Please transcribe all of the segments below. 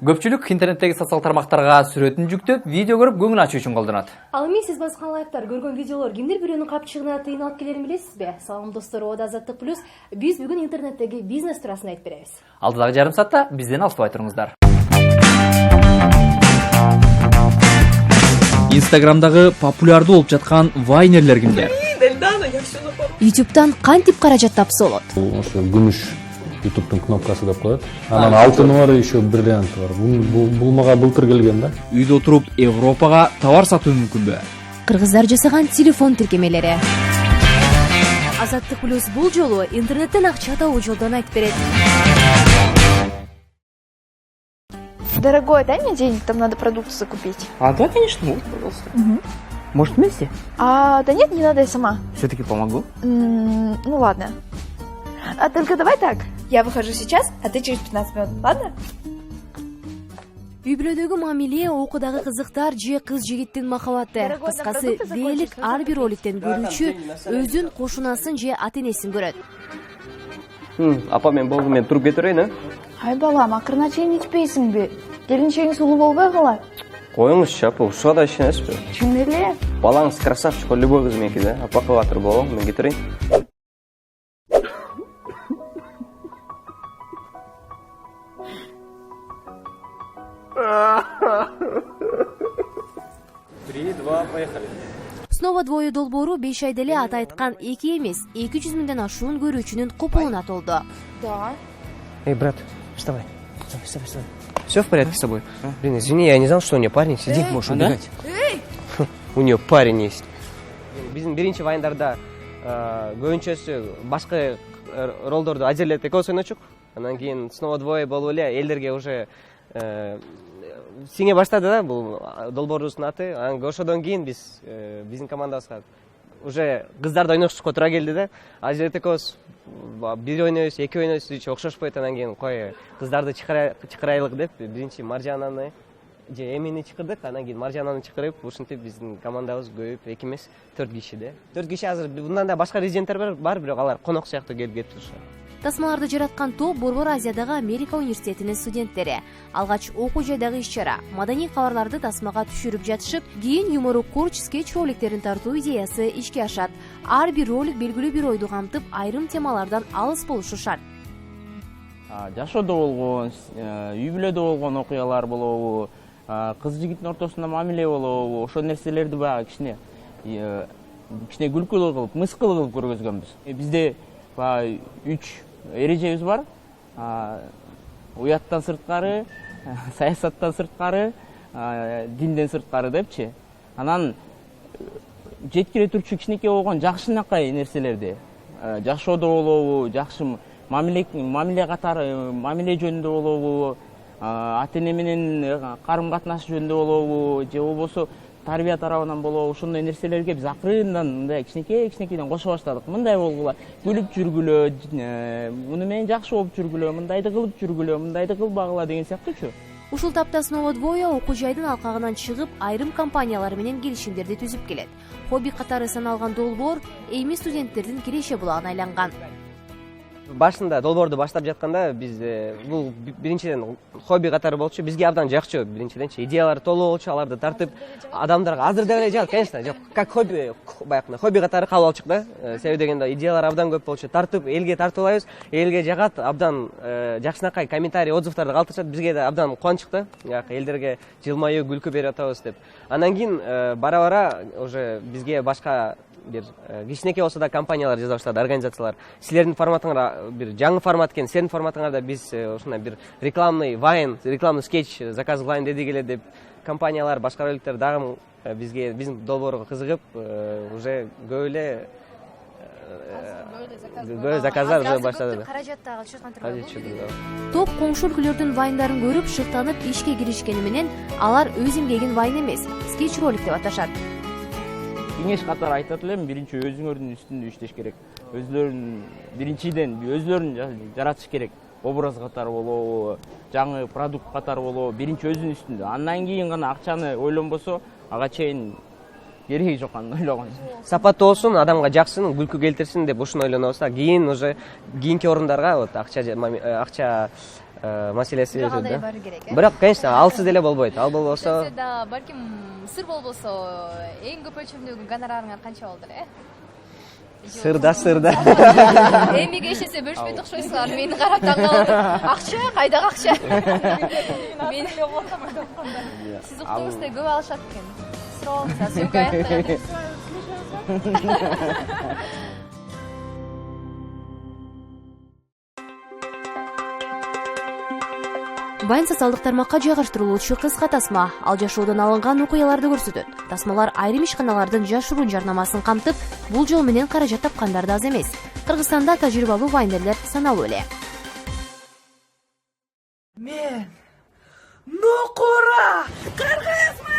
Көпчүлүк интернеттеги социал тармактарга сүрөтүн жүктөп, видео көрүп көңүл ачуу үчүн колдонот. Ал эми сиз баскан лайктар, көргөн видеолор кимдир бирөөнүн капчыгына тыйын алып келерин билесизби? Салам достор, Ода Азаттык плюс. Биз бүгүн интернеттеги бизнес турасын айтып беребиз. Алдыдагы жарым саатта бизден алыспай туруңуздар. Инстаграмдагы популярдуу болуп жаткан вайнерлер кимдер? YouTube'дан кантип каражат тапса болот? Ошо күмүш YouTube'дун кнопкасы деп коет. Анан алтыны бар, еще бриллианты бар. Бул мага былтыр келген да. Үйдө отуруп Европага товар сатуу мүмкүнбү? Кыргыздар жасаган телефон тиркемелери. Азаттык плюс бул жолу интернеттен акча табуу жолдон айтып берет. Дорогой, дай мне денег, там надо продукты купить. Да, конечно, вот, пожалуйста. Может, вместе? Да нет, не надо, я сама. Все-таки помогу. Ну ладно. Только давай так. Я выхожу сейчас, а ты через 15 минут, ладно? Үй бүлөдөгү мамиле, окуудагы кызыктар же кыз жигиттин махабаты. Кыскасы, дээрлик ар бир роликтен көрүүчү өзүн, кошунасын же ата-энесин көрөт. Апа, мен болду, мен туруп кетирейин, а? Ай балам, акырына чейин ичпейсиңби? Келинчегиңиз улуу болбой калат. Коюңузчу, апа, ушуга да ишенесизби? Чын эле? Балаңыз красавчик, любой кыз меники да. Апа кылып болобу, мен кетирейин. Три, два, поехали. Снова двое долбоору 5 айда эле аты айткан 2 эмес, 200 миңден ашуун көрүүчүнүн купулуна толду. Да. Эй, брат, вставай. Вставай. Все в порядке с собой? Блин, извини, я не знал, что у нее парень сидит, можешь убегать. У нее парень есть. Биздин биринчи вайндарда көбүнчөсү башка ролдорду азерлеп экөөбүз ойночук. Анан кийин снова двое болуп эле элдерге уже сиңе баштады да бул долбоорубуздун аты. Анан ошодон кийин биз биздин командабызга уже кыздарды ойношко туура келди да. Азерлеп экөөбүз бир ойнойбуз, эки ойнойбуз, эч окшошпойт. Анан кийин кой кыздарды чакырайлык деп биринчи Маржананы же Эмини чакырдык. Анан кийин Маржананы чакырып, ушинтип биздин командабыз көбөйүп 2 эмес 4 киши да. 4 киши азыр мындан да башка резиденттер бар, бирок алар конок сыяктуу келип турушат. Тасмаларды жараткан топ Борбор Азиядагы Америка университетинин студенттери. Алгач окуу жайдагы иш-чара, маданий кабарларды тасмага түшүрүп жатышып, кийин юмору курч скетч роликтерин тартуу идеясы ишке ашат. Ар бир ролик белгилүү бир ойду камтып, айрым темалардан алыс болушу шарт. Жашоодо болгон, үй бүлөдө болгон окуялар болобу, кыз жигиттин ортосунда мамиле болобу, ошол нерселерди баягы кичине күлкүлүү кылып, мыскылуу кылып көргөзгөнбүз. Бизде 3 эрежебиз бар. Уяттан сырткары, саясаттан сырткары, динден сырткары депчи. Анан жеткире турчу кичинекей болгон жакшынакай нерселерди, жашоодо болобу, жакшы мамиле катары, мамиле жөнүндө болобу, ата-эне менен карым катнаш жөнүндө болобу, же болбосо тарбия тарабынан болобу, ошондой нерселерге биз акырындан мындай кичинекейден кошо баштадык. Мындай болгула, күлүп жүргүлө, муну менен жакшы болуп жүргүлө, мындайды кылып жүргүлө, мындайды кылбагыла деген сыяктуучу. Ушул тапта снова двое окуу жайдын алкагынан чыгып, айрым компаниялар менен келишимдерди түзүп келет. Хобби катары саналган долбоор эми студенттердин киреше булагына айланган. Башында долбоорду баштап жатканда биз бул биринчиден хобби катары болчу, бизге абдан жакчу. Биринчиденчи идеялар толуу болчу, аларды тартып адамдарга азыр деле жак, конечно, жок, как хобби, баягы хобби катары кабыл алчук да. Себеби дегенде идеялар абдан көп болчу. Тартып элге тартуулайбыз, элге жагат, абдан жакшынакай комментарий, отзывдарды калтырышат. Бизге да абдан кубанычык да. Элдерге жылмаюу, күлкү берип атабыз деп. Анан кийин бара-бара уже бизге башка бир кичинекей болсо да компаниялар жаза баштады, организациялар. Силердин форматыңар бир жаңы формат экен, силердин форматыңарда биз ушундай бир рекламный вайн, рекламный скетч заказ кылайын дедик эле деп компаниялар, башка роликтер дагы бизге биздин долбоорго кызыгып, уже көп эле заказдар уже баштады. Каражаттагы алышкан турган. Топ коңшу өлкөлөрдүн вайндарын көрүп, шыктанып ишке киришкени менен алар өз эмгегин вайн эмес, скетч ролик деп аташат. Кеңеш катары айтат элем, биринчи өзүңөрдүн үстүндө иштеш керек. Биринчиден өзлөрүн жаратыш керек. Образ катары болобу, жаңы продукт катары болобу, биринчи өзүнүн үстүндө. Андан кийин гана акчаны ойлонбосо, ага чейин кереги жок анын ойлогон. Сапаттуу болсун, адамга жаксын, күлкү келтирсин деп ушуну ойлонобуз да. Кийин уже кийинки орундарга вот акча маселеси Бирок өтөт алдай да. бару керек, э? Бирок, конечно, алсыз деле болбойт. Ал болбосо, да балким сыр болбосо эң көп өлчөмдөгү гонорарыңар канча болду эле? сырда. Эмиге ишенсе бөлүшпөй окшойсуңар. Мени карап таң калып, акча, кайдагы акча? Мен Сиз уктуңузда көп алышат экен. Сурабаңыздар, сөйкө аяктагы. Вайн социалдык тармакка жайгаштырылуучу кыска тасма ал жашоодон алынган окуяларды көрсөтөт. Тасмалар айрым ишканалардын жашыруун жарнамасын камтып, бул жол менен каражат тапкандар да аз эмес. Кыргызстанда тажрыйбалуу вайнерлер саналуу эле. Мен нукура кыргызмын.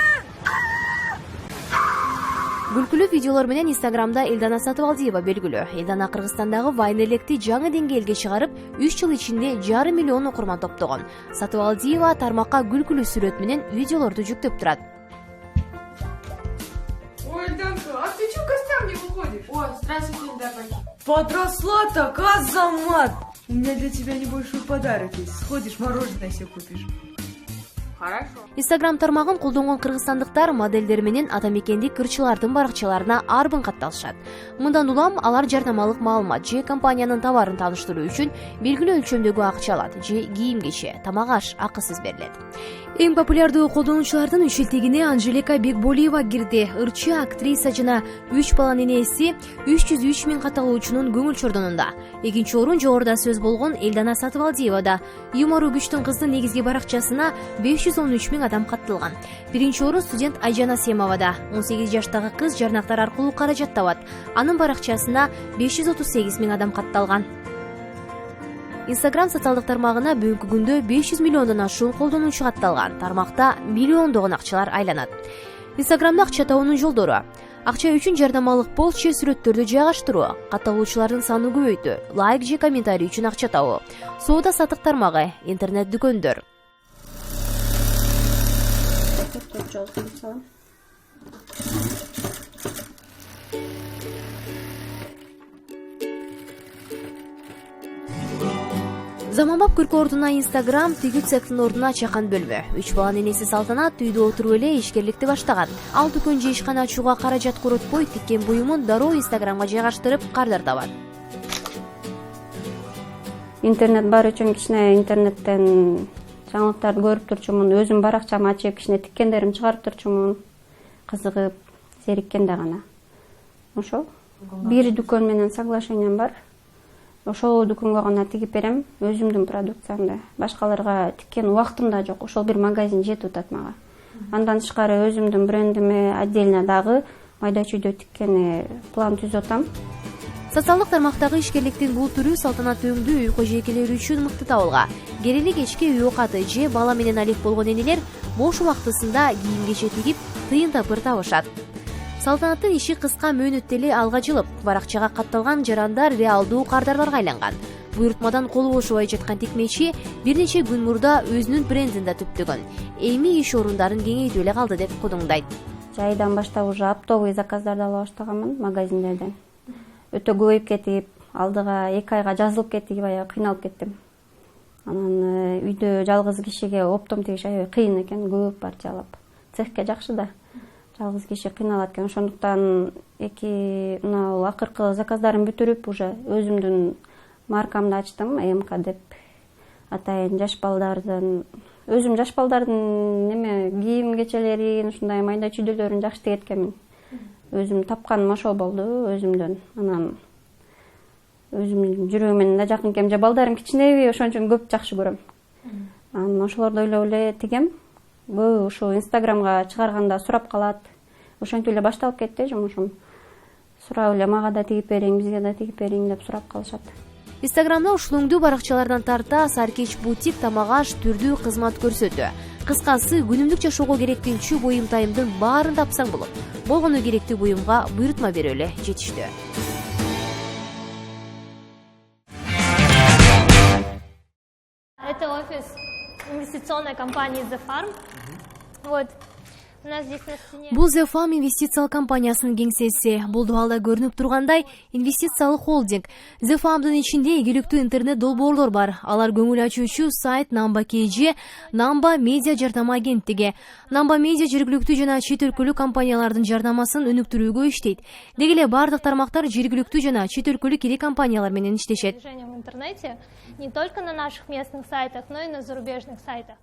Күлкүлүү видеолор менен Инстаграмда Элдана Сатыбалдиева белгилүү. Элдана Кыргызстандагы вайнерлекти жаңы деңгээлге чыгарып, 3 жыл ичинде 1,5 миллион окурман топтогон. Сатыбалдиева тармакка күлкүлүү сүрөт менен видеолорду жүктөп турат. Ой, Эльданка, а ты чё в гостям не выходишь? Ой, здравствуйте, Эльдана. Подросла так, Азамат. У меня для тебя небольшой подарок есть. Сходишь, мороженое себе купишь. Хорошо. Инстаграм тармагын колдонгон кыргызстандыктар модельдер менен атамекендик кырчылардын баракчаларына арбын катталышат. Мындан улам алар жарнамалык маалымат же компаниянын товарын тааныштыруу үчүн белгилүү өлчөмдөгү акча алат же кийим-кече, тамак-аш акысыз берилет. Эң популярдуу колдонуучулардын үчөлтегине Анжелика Бекболиева кирди. Ырчы актриса жана 3 баланын энеси 303 миң катталуучунун көңүл чордонунда. Экинчи орун жогоруда сөз болгон Элдана Сатыбалдиевада. Юмору күчтүн кыздын негизги баракчасына 513 миң адам катталган. Биринчи орун студент Айжана Семовада. 18 жаштагы кыз жарнактар аркылуу каражат табат. Анын баракчасына 538 миң адам катталган. Инстаграм социалдык тармагына бүгүнкү күндө 500 миллиондон ашуун колдонуучу катталган. Тармакта миллиондогон акчалар айланат. Инстаграмда акча табуунун жолдору: акча үчүн жарнамалык пост же сүрөттөрдү жайгаштыруу, катталуучулардын санын көбөйтүү, лайк же комментарий үчүн акча табуу, соода сатык тармагы, интернет дүкөндөр. Заманбап күркө ордуна Инстаграм тигүү цехтин ордуна чакан бөлмө. 3 баланын энеси Салтанат үйдө отуруп эле ишкерликти баштаган. Ал дүкөн же ишкана ачууга каражат коротпой тиккен буюмун дароо Инстаграмга жайгаштырып кардар табат. Интернет бар үчүн кичине интернеттен жаңылыктарды көрүп турчумун, өзүм баракчамы ачып, кичине тиккендерим чыгарып турчумун. Кызыгып, зериккенде гана. Ошол. Бир дүкөн менен соглашением бар. Ошол дүкөнгө гана тигип берем, өзүмдүн продукциямды. Башкаларга тиккен убактым да жок. Ошол бир магазин жетип атат мага. Андан тышкары өзүмдүн брендиме отдельно дагы майда чүйдө тиккен план түзүп атам. Социалдык тармактагы ишкерликтин бул түрү Салтанат өңдүү үй кожойкелери үчүн мыкты табылга. Керели кечке үй окаты же бала менен алек болгон энелер бош убактысында кийим-кече тигип, тыйын тапыр табышат. Салтанаттын иши кыска мөөнөттө эле алга жылып, баракчага катталган жарандар реалдуу кардарларга айланган. Буйрутмадан колу бошобой жаткан тикмечи бир нече күн мурда өзүнүн брендин да түптөгөн. Эми иш орундарын кеңейтүү эле калды деп кудуңдайт. Жайдан баштап уже оптовый заказдарды ала баштаганмын магазиндерден. Өтө көбөйүп кетип, алдыга 2 айга жазылып кетип, аябай кыйналып кеттим. Анан үйдө жалгыз кишиге оптом тигиш аябай кыйын экен, көп парчалап. Цехке жакшы да. Жалгыз киши кыйналат экен. Ошондуктан мына акыркы заказдарын бүтүрүп, уже өзүмдүн маркамды ачтым, МК деп. Атайын жаш балдардын, өзүм жаш балдардын кийим-кечелерин, ушундай майда чүйдөлөрүн жакшы тигеткенмин. Өзүм тапканым ошол болду, өзүмдөн. Анан өзүмдүн жүрөгүмөн да жакын кем, же балдарым кичинеби, ошон үчүн көп жакшы көрөм. Анан ошолорду ойлоп эле тигем. Бул ушу Инстаграмга чыгарганда сурап калат. Ошентип эле башталып кетти жумушум. Сурап эле мага да тигип бериң, бизге да тигип бериң деп сурап калышат. Инстаграмда ушул өңдүү баракчалардан тарта Саркеч бутик тамак-аш түрдүү кызмат көрсөтүү. Кыскасы, күнүмдүк жашоого керектүүчү буюм тайымдын баарын тапсаң болот. Болгону керектүү буюмга буйрутма берип эле жетиштүү. Это офис инвестиционной компании The Farm. Вот. У нас здесь на стене. Бул The Farm инвестициялык компаниясынын кеңсеси. Бул дубалда көрүнүп тургандай инвестициялык холдинг. The Farmдын ичинде ийгиликтүү интернет долбоорлор бар. Алар көңүл ачуучу сайт Namba KG, Namba медиа жардама агенттиги. Namba медиа жергиликтүү жана чет өлкөлүк компаниялардын жардамасын өнүктүрүүгө иштейт. Деги эле бардык тармактар жергиликтүү жана чет өлкөлүк ири компаниялар менен иштешет. В интернете не только на наших местных сайтах, но и на зарубежных сайтах.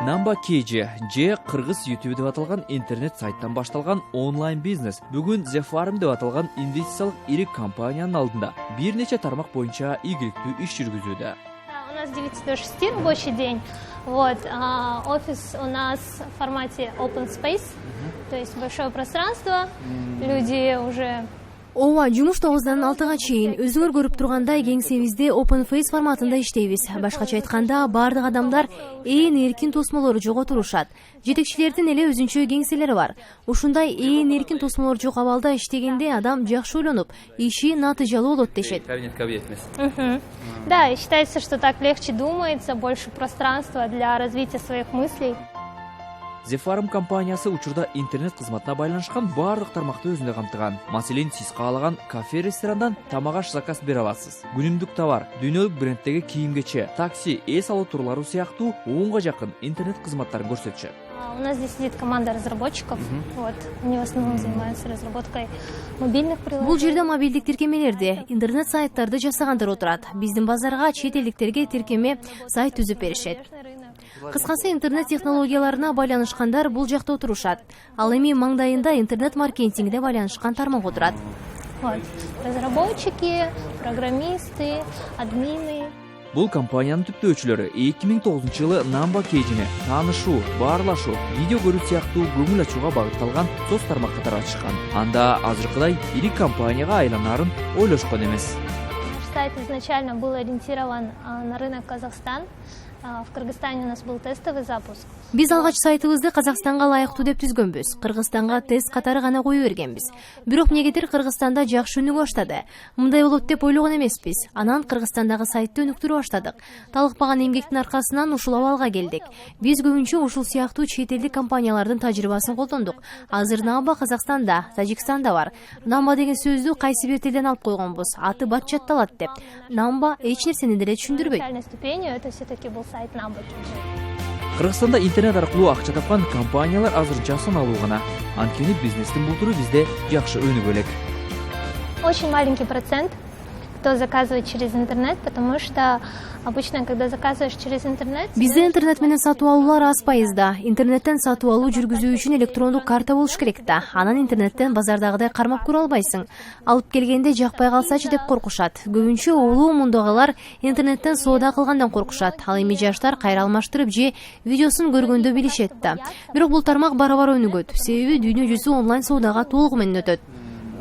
Namba KG же кыргыз YouTube деп аталган интернет сайттан башталган онлайн бизнес бүгүн The Farm деп аталган инвестициялык ири компаниянын алдында бир нече тармак боюнча ийгиликтүү иш жүргүзүүдө. У нас с 9 до 6 рабочий день. Вот, офис у нас в формате open space, то есть большое пространство, люди уже... Ооба, жумуш 9-дан 6-га чейин өзүңөр көрүп тургандай кеңсебизде open face форматында иштейбиз. Башкача айтканда, бардык адамдар ээн эркин тосмолору жок отурушат. Жетекчилердин эле өзүнчө кеңселери бар. Ушундай ээн эркин тосмолор жок абалда иштегенде адам жакшы ойлонуп, иши натыйжалуу болот дешет. Да, и считается, что так легче думается, больше пространства для развития своих мыслей. The Farm компаниясы учурда интернет кызматына байланышкан бардык тармакты өзүндө камтыган. Маселен, сиз каалаган кафе-ресторандан тамак аш заказ бере аласыз. Күнүмдүк товар, дүйнөлүк бренддеги кийимгече, такси, эс алуу турлары сыяктуу 10га жакын интернет кызматтарын көрсөтүшөт. У нас здесь сидит команда разработчиков. Вот, они в основном занимаются разработкой мобильных приложений. Бул жерде мобилдик тиркемелерди, интернет сайттарды жасагандар отурат. Биздин базарга чет элдиктерге тиркеме сайт түзүп беришет. Кыскасы интернет технологияларына байланышкандар бул жакта отурушат. Ал эми маңдайында интернет маркетингде байланышкан тармак отурат. Вот, разработчики, программисты, админы. Бул компаниянын түптөөчүлөрү 2009-жылы Namba KG-ни таанышуу, баарлашуу, видео көрүү сыяктуу көңүл ачууга багытталган соц тармак катары ачышкан. Анда азыркыдай ири компанияга айланарын ойлошкон эмес. Наш сайт изначально был ориентирован на рынок Казахстан. В Кыргызстане у нас был тестовый запуск. Биз алгач сайтыбызды Казакстанга лайыктуу деп түзгөнбүз. Кыргызстанга тест катары гана кое бергенбиз. Бирок эмнегедир Кыргызстанда жакшы өнүгө баштады. Мындай болот деп ойлогон эмеспиз. Анан Кыргызстандагы сайтты өнүктүрө баштадык. Талыкпаган эмгектин аркасынан ушул абалга келдик. Биз көбүнчө ушул сыяктуу чет элдик компаниялардын тажрыйбасын колдондук. Азыр Namba Казакстанда, Тажикстанда бар. Namba деген сөздү кайсы бир тилден алып койгонбуз. Аты бат чатталат деп. Namba эч нерсени деле түшүндүрбөйт. Это все-таки был сайт Namba KG. Кыргызстанда интернет аркылуу акча тапкан компаниялар азырынча саналуу гана. Анткени бизнестин бул туру бизде жакшы өнүгө элек. Очень маленький процент, кто заказывает через интернет, потому что обычно, когда заказываешь через интернет... Бизде интернет менен сатуу алуулар аз пайызда. Интернеттен сатуу алуу жүргүзүү үчүн электрондук карта болуш керек да. Анан интернеттен базардагыдай кармап көрө албайсың. Алып келгенде жакпай калсачы деп коркушат. Көбүнчө улуу мундагылар интернеттен соода кылгандан коркушат. Ал эми жаштар кайра алмаштырып же видеосун көргөндө билишет да. Бирок бул тармак бара-бара өнүгөт. Себеби дүйнө жүзү онлайн соодага толугу менен өтөт.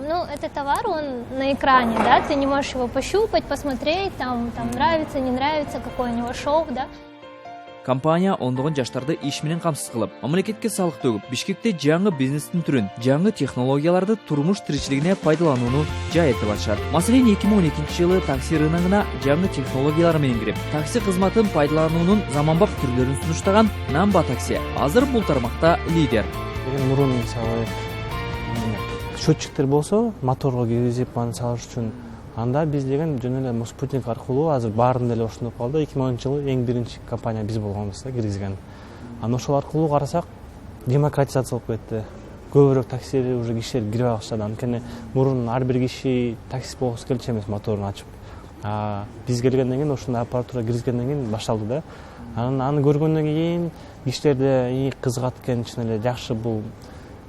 Ну, это товар, он на экране, да, ты не можешь его пощупать, посмотреть, там нравится, не нравится, какое у него шоу, да. Компания ондогон жаштарды иш менен камсыз кылып, мамлекетке салык төгүп, Бишкекте жаңы бизнестин түрүн, жаңы технологияларды турмуш тиричилигине пайдаланууну жайылтып атышат. Маселен, 2012-жылы такси рыногуна жаңы технологиялар менен кирип, такси кызматын пайдалануунун заманбап түрлөрүн сунуштаган Namba такси азыр бул тармакта лидер. Мурун мисалы счетчиктер болсо, моторго киргизип аны салыш үчүн анда биз деген жөн эле спутник аркылуу азыр баарында эле ошондой калды. 2010-жылы эң биринчи компания биз болгонбуз да киргизген. Анан ошол аркылуу карасак демократизация болуп кетти. Көбүрөөк таксиге уже кишилер кире баштады. Анткени мурун ар бир киши такси болгусу келчү эмес моторун ачып. Биз келгенден кийин ошондой аппаратура киргизгенден кийин башталды да. Анан аны көргөндөн кийин кишилерде кызыгат экен, чын эле жакшы бул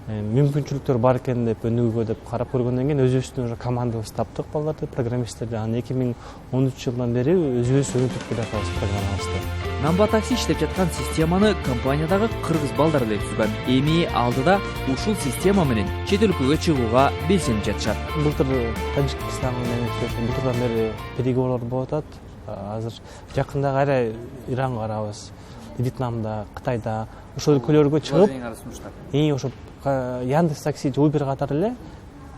мүмкүнчүлүктөр бар экен деп өнүгүүгө деп карап көргөндөн кийин өзүбүздүн уже командабызды таптык, балдарды, программисттерди. Анан 2013-жылдан бери өзүбүз өнүктүрүп келе жатабыз программабызды. Namba такси иштеп жаткан системаны компаниядагы кыргыз балдар эле түзгөн. Эми алдыда ушул система менен чет өлкөгө чыгууга белсенип жатышат. Былтыр Тажикстан менен былтырдан бери переговорлор болуп атат. Азыр жакында кайра Иранга барабыз, Вьетнамда, Кытайда ошол өлкөлөргө чыгып, ошо Яндекс такси же Uber катары эле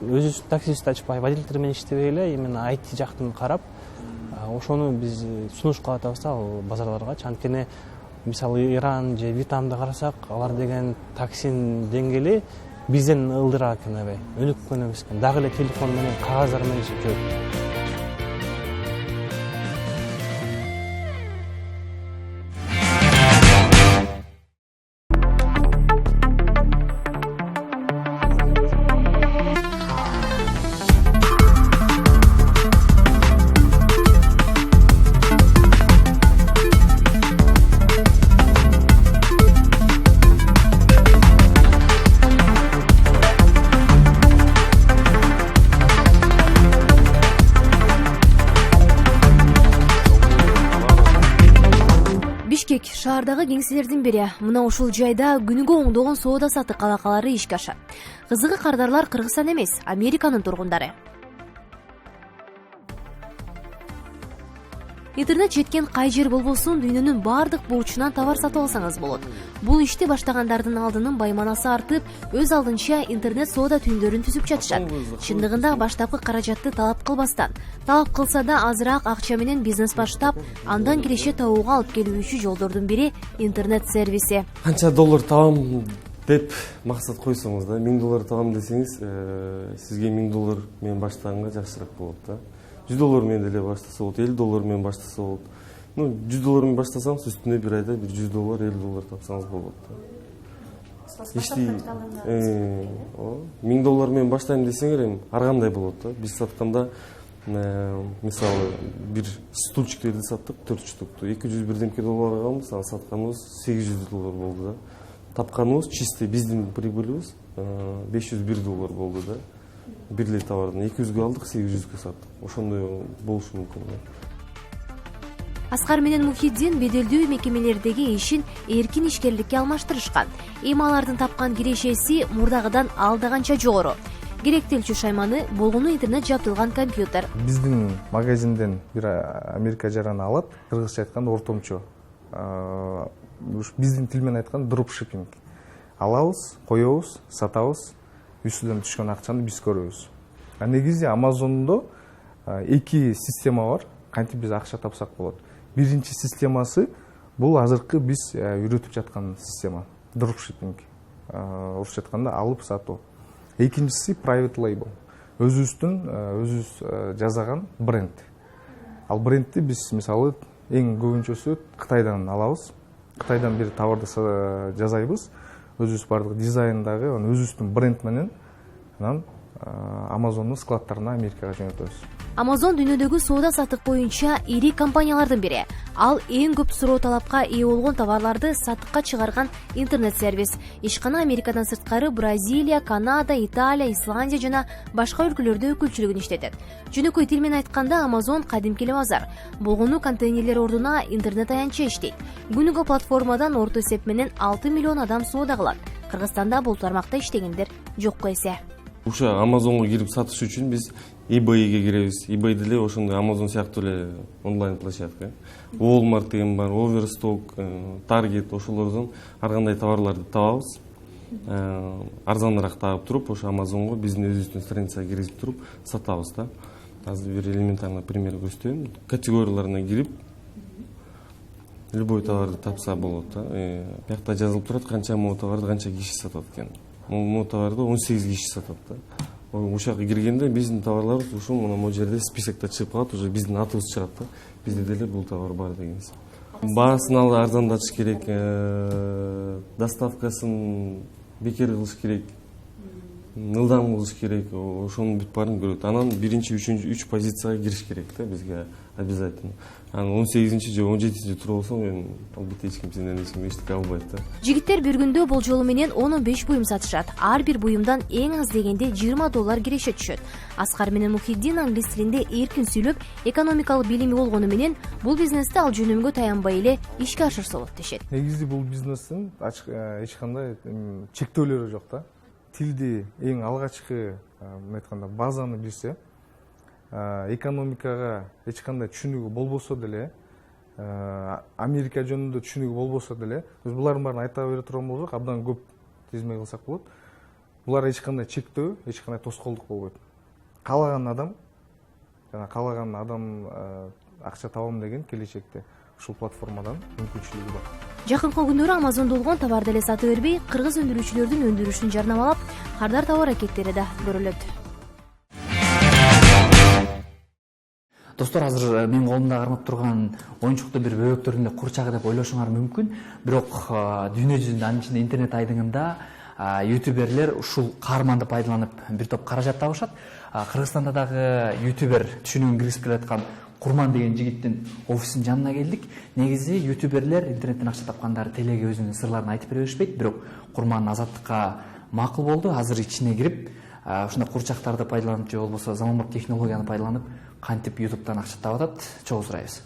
өзүбүз таксист ачпай водительдер менен иштебей эле именно IT жактын карап ошону биз сунуш кылып атабыз ал базарларга. Анткени мисалы Иран же Вьетнамды карасак, алар деген таксинин деңгээли бизден ылдырак экен, аябай өнүккөн эмес экен. Дагы эле телефон менен, кагаздар менен иштеп жүрөт. Бишкек шаардагы кеңселердин бири. Мына ушул жайда күнүгө оңдогон соода сатык алакалары ишке ашат. Кызыгы кардарлар Кыргызстан эмес, Американын тургундары. Интернет жеткен кай жер болбосун дүйнөнүн бардык бурчунан товар сатып алсаңыз болот. Бул ишти баштагандардын алдынын байманасы артып, өз алдынча интернет соода түйүндөрүн түзүп жатышат. Чындыгында баштапкы каражатты талап кылбастан, талап кылса да азыраак акча менен бизнес баштап, андан киреше табууга алып келүүчү жолдордун бири интернет сервиси. Канча доллар табам деп максат койсоңуз да, $1000 табам десеңиз, сизге $1000 менен баштаганга жакшыраак болот да. $100 менен деле баштаса болот, $50 менен баштаса болот. $100 менен баштасаңыз, үстүнө бир айда бир $100, $50 тапсаңыз болот да. Ишти $1000 менен баштайм десеңер эми ар кандай болот да. Биз сатканда мисалы бир стульчиктерди саттык, 4 штукту. 200 бирдемке доллар алганбыз, аны сатканыбыз $800 болду да. Тапканыбыз чисти биздин прибылибиз $501 болду да. Бир эле товардан 200 алдык, 800 саттык. Ошондой болушу мүмкүн. Аскар менен Мухиддин беделдүү мекемелердеги ишин эркин ишкерликке алмаштырышкан. Эми алардын тапкан кирешеси мурдагыдан алдаганча жогору. Керектелчү шайманы болгону интернет жабдылган компьютер. Биздин магазинден бир Америка жараны алат, кыргызча айтканда ортомчо. Биздин тил менен айтканда дропшиппинг. Алабыз, коебуз, сатабыз. Үстүдөн түшкөн акчаны биз көрөбүз. Негизи Amazon'до 2 система бар. Кантип биз акча тапсак болот. Биринчи системасы бул азыркы биз үйрөтүп жаткан система. Dropshipping. Орусча айтканда алып сатуу. Экинчиси private label. Өзүбүз жасаган бренд. Ал брендти биз мисалы эң көбүнчөсү Кытайдан алабыз. Кытайдан бир товарды жасайбыз. Өзүбүз бардык дизайндагы, өзүбүздүн бренд менен анан Amazon'дун складтарына Америкага жөнөтөбүз. Amazon дүйнөдөгү соода сатык боюнча ири компаниялардын бири. Ал эң көп суроо талапка ээ болгон товарларды сатыкка чыгарган интернет-сервис. Ишкана Америкадан сырткары Бразилия, Канада, Италия, Исландия жана башка өлкөлөрдө өкүлчүлүгүн иштетет. Жөнөкөй тил менен айтканда Amazon кадимки эле базар. Болгону контейнерлер ордуна интернет аянтча иштейт. Күнүгө платформадан орто эсеп менен 6 миллион адам соода кылат. Кыргызстанда бул тармакта иштегендер жокко эсе. Ошо Amazon'го кирип сатыш үчүн биз eBay'ге киребиз. eBay деле ошондой Amazon сыяктуу эле онлайн площадка. Walmart деген бар, Overstock, Target ошолордон ар кандай товарларды табабыз. Арзаныраак таап туруп, ошо Amazon'го биздин өзүбүздүн страницага киргизип туруп сатабыз да. Азыр бир элементарный пример көрсөтөйүн. Категорияларына кирип любой товарды тапса болот да. Биякта жазылып турат канча мо товарды канча киши сатат экен. Мо товарды 18 киши сатат да. Ошол жака киргенде биздин товарларыбыз ушул мына могу жерде списокто чыгып калат, уже биздин атыбыз чыгат да. Бизде деле бул товар бар деген. Баасын ал арзандатыш керек, доставкасын бекер кылыш керек, ылдам кылыш керек, ошонун бүт баарын көрөт. Анан биринчи, үчүнчү, 3 позицияга кириш керек да бизге обязательно. Анан 18-чи же 17-чи тура болсо мен албетте эч ким сенден эчтеке албайт да. Жигиттер бир күндө болжолу менен 10-15 буюм сатышат. Ар бир буюмдан эң аз дегенде $20 киреше түшөт. Аскар менен Мухиддин англис тилинде эркин сүйлөп, экономикалык билими болгону менен бул бизнести ал жөнүмгө таянбай эле ишке ашырса болот дешет. Негизи бул бизнестин эч кандай чектөөлөрү жок да. Тилди эң алгачкы айтканда базаны билсе, экономикага эч кандай түшүнүгү болбосо деле, Америка жөнүндө түшүнүгү болбосо деле, биз булардын баарын айта бере турган болсок, абдан көп тизме кылсак болот. булар эч кандай чектөө, эч кандай тоскоолдук болбойт. Каалаган адам жана каалаган адам акча табам деген келечекте ушул платформадан мүмкүнчүлүгү бар. Жакынкы күндөрү Amazon болгон товарды эле сатып бербей, кыргыз өндүрүүчүлөрдүн өндүрүшүн жарнамалап, кардар табуу аракеттери да көрүлөт. Достор, азыр менин колумда кармап турган оюнчуктун бир бөбөктөрүн эле курчагы деп ойлошуңар мүмкүн. Бирок дүйнө жүзүндө, анын ичинде интернет айдыңында ютуберлер ушул каарманды пайдаланып бир топ каражат табышат. Кыргызстанда дагы ютубер түшүнүгүн киргизип келаткан Курман деген жигиттин офисинин жанына келдик. Негизи ютуберлер интернеттен акча тапкандары телеге өзүнүн сырларын айтып бере беришпейт, бирок Курман азаттыкка макул болду. Азыр ичине кирип, ушундай курчактарды пайдаланып же болбосо заманбап технологияны пайдаланып кантип ютубтан акча таап атат, чогуу сурайбыз.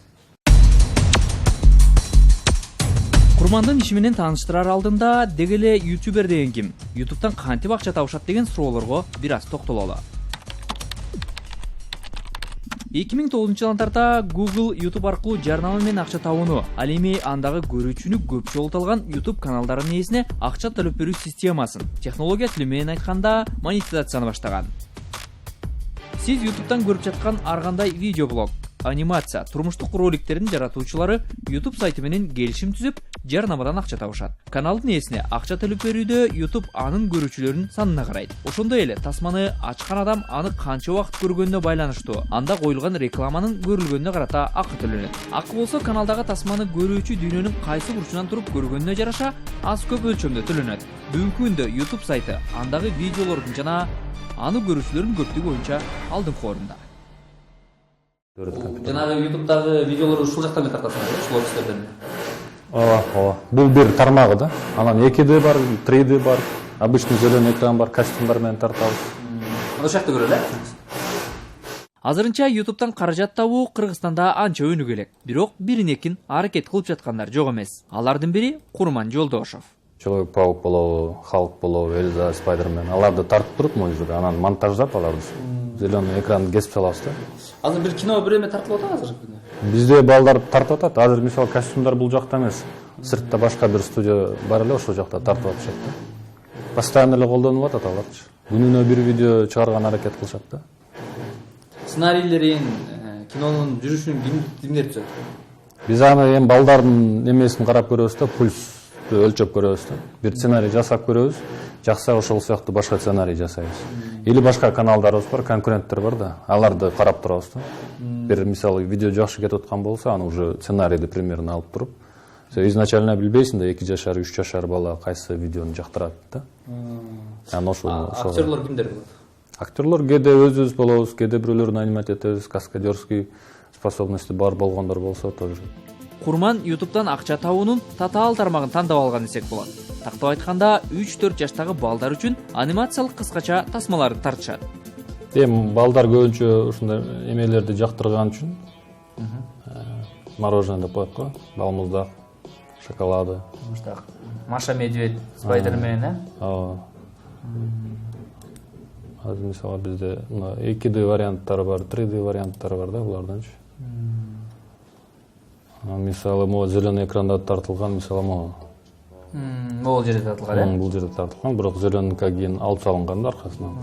Курмандын иши менен тааныштырар алдында деги эле ютубер деген ким? Ютубтан кантип акча табышат деген суроолорго бир аз токтололу. 2009-жылдан тарта Google YouTube аркылуу жарнама менен акча табууну, ал эми андагы көрүүчүнү көп жолу алган YouTube каналдарынын ээсине акча төлөп берүү системасын, технология тили менен айтканда монетизацияны баштаган. Сиз YouTube'дан көрүп жаткан ар кандай видеоблог, анимация, турмуштук роликтердин жаратуучулары YouTube сайты менен келишим түзүп, жарнамадан акча табышат. Каналдын ээсине акча төлөп берүүдө YouTube анын көрүүчүлөрүнүн санына карайт. Ошондой эле тасманы ачкан адам аны канча убакыт көргөнүнө байланыштуу. Анда коюлган рекламанын көрүлгөнүнө карата акы төлөнөт. Акы болсо каналдагы тасманы көрүүчү дүйнөнүн кайсы бурчунан туруп көргөнүнө жараша аз көп өлчөмдө төлөнөт. Бүгүнкү күндө YouTube сайты андагы видеолордун жана аны көрүүчүлөрдүн көптүгү боюнча алдыңкы орунда. Жанагы ютубтагы видеолорду ушул жактан эле тартасыңар, ушул офистерден. Ооба. Бул бир тармагы да. Анан 2D бар, 3D бар, обычный зелёный экран бар, костюмдар менен тартабыз. Ошол жакта көрөлү, э? Азырынча YouTube'дан каражат табуу Кыргызстанда анча өнүгө элек. Бирок бирин-экин аракет кылып жаткандар жок эмес. Алардын бири Курман Жолдошов. Человек-паук болобу, Халк болобу, Эльза, Спайдермен. Аларды тартып туруп мойнуна, анан монтаждап аларды. Зеленый экран кесип салабыз да. Азыр бир кино бир эме тартылып атат азыр. Бизде балдар тартып атат. Азыр мисалы костюмдар бул жакта эмес. Сыртта башка бир студия бар эле, ошол жакта тартып атышат да. Постоянно эле колдонулуп атат аларчы. Күнүнө бир видео чыгарган аракет кылышат да. Сценарийлерин, кинонун жүрүшүн кимдер түзөт? Биз аны эми балдардын эмесин карап көрөбүз да, пульсту өлчөп көрөбүз да. Бир сценарий жасап көрөбүз. Жакса ошол сыяктуу башка сценарий жасайбыз. Или башка каналдарыбыз бар, конкуренттер бар да. Аларды карап турабыз да. Бир мисалы видео жакшы кетип аткан болсо, аны уже сценарийди примерно алып туруп, сен изначально билбейсиң да 2 жашар, 3 жашар бала кайсы видеону жактырат да. Анан ошол актерлор кимдер болот? Актерлор кээде өзүбүз болобуз, кээде бирөөлөрүн анимать этебиз, каскадерский способности бар болгондор болсо тоже. Курман YouTube'дан акча табуунун татаал тармагын тандап алган десек болот. Тактап айтканда 3-4 жаштагы балдар үчүн анимациялык кыскача тасмаларды тартышат. Эми балдар көбүнчө ушундай эмелерди жактырган үчүн мороженое деп коет го, балмуздак, шоколады. Муздак. Маша Медведь, Спайдермен, э? Ооба. Азыр мисалы бизде 2D варианттары бар, 3D варианттары бар да булардынчы. Мисалы могу зеленый экранда тартылган, мисалы могу. Могул жерде тартылган, э? Бул жерде тартылган, бирок зеленыйга кийин алып салынган да аркасынан.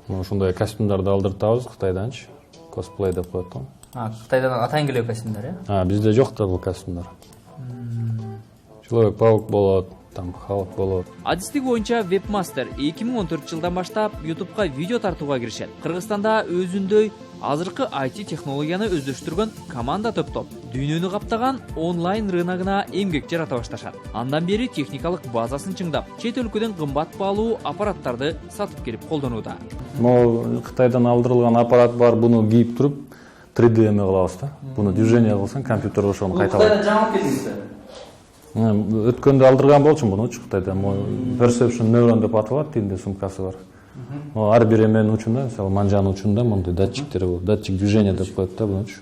Ушундай костюмдарды алдыртабыз Кытайданчы. Косплей деп коет го. Кытайдан атайын келе костюмдар, э? Бизде жок да бул костюмдар. Человек-паук болот, там Халк болот. Адистиги боюнча Webmaster 2014 жылдан баштап YouTube'га видео тартууга киришет. Кыргызстанда өзүндөй азыркы IT технологияны өздөштүргөн команда топтоп, дүйнөнү каптаган онлайн рыногуна эмгек жарата башташат. Андан бери техникалык базасын чыңдап, чет өлкөдөн кымбат баалуу аппараттарды сатып келип колдонууда. Могу Кытайдан алдырылган аппарат бар, буну кийип туруп 3D эме кылабыз да. Буну движение кылсаң, компьютер ошону кайталайт. Кытайдан жаңылып келдиңиз. Өткөндө алдырган болчумун бунучу Кытайда. Perception Neuron деп аталат, тилинде сумкасы бар. Ар бир эменин учунда, мисалы манжанын учунда мондай датчиктер бар. Датчик движения деп коет да бунучу.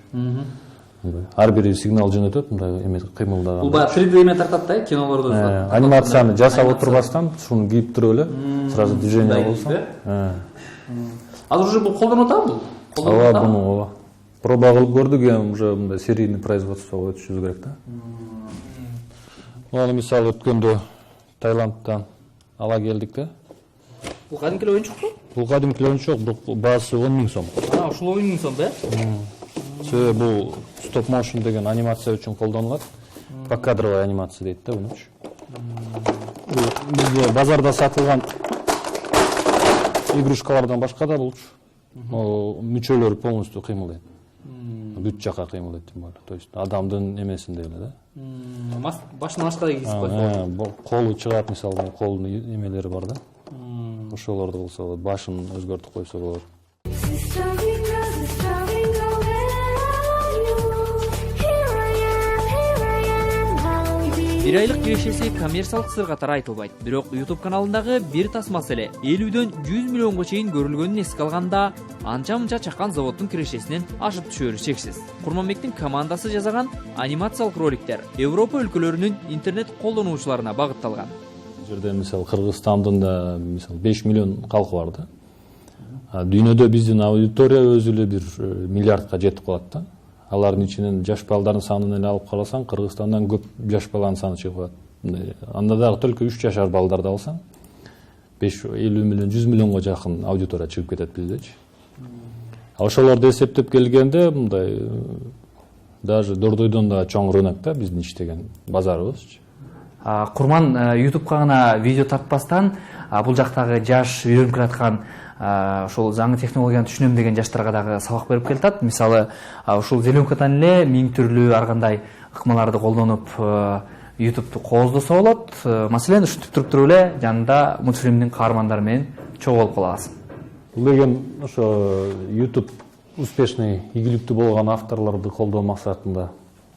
Ар бири сигнал жөнөтөт, мындай эме кыймылдаган. Бул баягы 3D эме тартат да, кинолорду. Анимацияны жасап отурбастан, шуну кийип туруп эле, сразу движение болсо. Азыр уже бул колдонуп атабы бул? Ооба, буну проба кылып көрдүк, эми уже мындай серийный производствого өтүшүбүз керек да. Аны мисалы өткөндө Таиландтан ала келдик да. Бул кадимки оюнчукпу? Бул кадимки оюнчук, баасы 10 000 сом. Ушул 10 000 сом да? Себеби бул стоп motion деген анимация үчүн колдонулат. Покадровая анимация дейт да буну. Бизде базарда сатылган игрушкалардан башка да болчу. Мүчөлөрү полностью кыймылдайт. Бүт жака кыймылдайт тем более. То есть адамдын эмесинде эле да. Башына башка да кийип коет. Колу чыгат, мисалы, колдун эмелери бар да. Ошолорду болсо болот, башын өзгөртүп койсо болот. Бир айлык кирешеси коммерциялык сыр катары айтылбайт. Бирок YouTube каналындагы бир тасмасы эле 50дөн 100 миллионго чейин көрүлгөнүн эске алганда, анча-мынча чакан заводдун кирешесинен ашып түшөрү чексиз. Курманбектин командасы жасаган анимациялык роликтер Европа өлкөлөрүнүн интернет колдонуучуларына багытталган. Жерде мисалы Кыргызстандын да мисалы 5 миллион калкы бар да. Дүйнөдө биздин аудитория өзү эле 1 миллиардка жетип калат да. Алардын ичинен жаш балдардын санын эле алып карасаң, Кыргызстандан көп жаш баланын саны чыгып калат. Анда дагы только 3 жашар балдарды алсаң, 50 миллион, 100 миллионго жакын аудитория чыгып кетет биздечи. Ошолорду эсептеп келгенде, мындай даже Дордойдон да чоң рынок да биздин иштеген базарыбыз. Курман YouTube'га гана видео тартпастан, бул жактагы жаш үйрөнүп келаткан ошол жаңы технологияны түшүнөм деген жаштарга дагы сабак берип келатат. Мисалы, ушул зеленкадан эле миң түрлүү ар кандай ыкмаларды колдонуп YouTube'ду кооздосо болот. Маселен, ушинтип туруп эле жанында мультфильмдин каармандары менен чогуу болуп кала аласың. Бул деген ошо YouTube успешный, ийгиликтүү болгон авторлорду колдоо максатында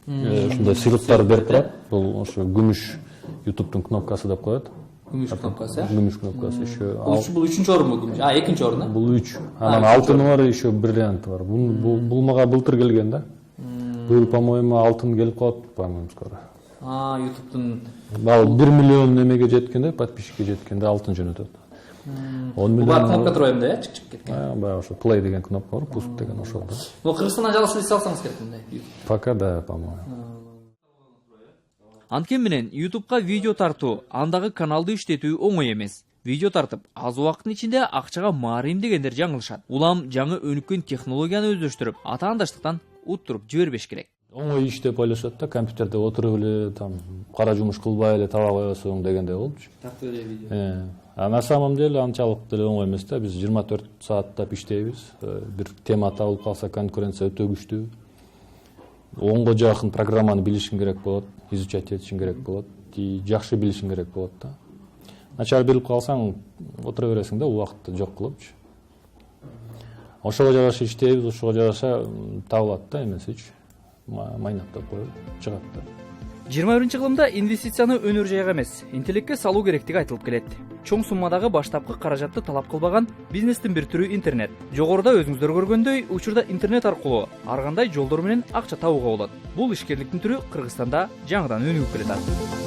ушундай сыйлыктар берип турат. Бул ошо күмүш YouTube'дун кнопкасы деп коет. Күмүш кнопкасы. Күмүш кнопкасы еще. Бул 3-чү орунбу күмүш? Экинчи орун. Бул 3. Анан алтыны бар, еще бриллианты бар. Бул мага былтыр келген да. Бул, по-моему, алтын келип калат, по-моему, скоро. YouTube'дун Бал 1 миллион немеге жеткенде, подписчикке жеткенде алтын жөнөтөт. 10 миллион. Бул кнопка турайымда, я чык кеткен. Баягы ошо play деген кнопка бар, пуст деген ошол да. Бул Кыргызстандан жалгыз исе алсаңыз керек мындай. Пока да, по-моему. Анткени менен YouTube'га видео тартуу, андагы каналды иштетүү оңой эмес. Видео тартып, аз убакыттын ичинде акчага маарим дегендер жаңылышат. Улам жаңы өнүккөн технологияны өздөштүрүп, атаандаштыктан уттуруп жибербеш керек. Оңой иш деп ойлошот да, компьютерде отуруп эле, там кара жумуш кылбай эле таба койсоң дегендей болчу. Тартып эле видео. А на самом деле анчалык деле оңой эмес да. Биз 24 сааттап иштейбиз. Бир тема табылып калса, конкуренция өтө күчтүү. 10го жакын программаны билишиң керек болот, изучать этишиң керек болот, жакшы билишиң керек болот да. Начар билип калсаң, отура бересиң да, убакытты жок кылыпчы. Ошого жараша иштейбиз, ошого жараша табылат да эмесичи. Майнактап коюп чыгат да. 21-кылымда инвестицияны өнөр жайга эмес, интеллектке салуу керектиги айтылып келет. Чоң суммадагы баштапкы каражатты талап кылбаган бизнестин бир түрү интернет. Жогоруда өзүңүздөр көргөндөй, учурда интернет аркылуу ар кандай жолдор менен акча табууга болот. Бул ишкерликтин түрү Кыргызстанда жаңыдан өнүгүп келатат.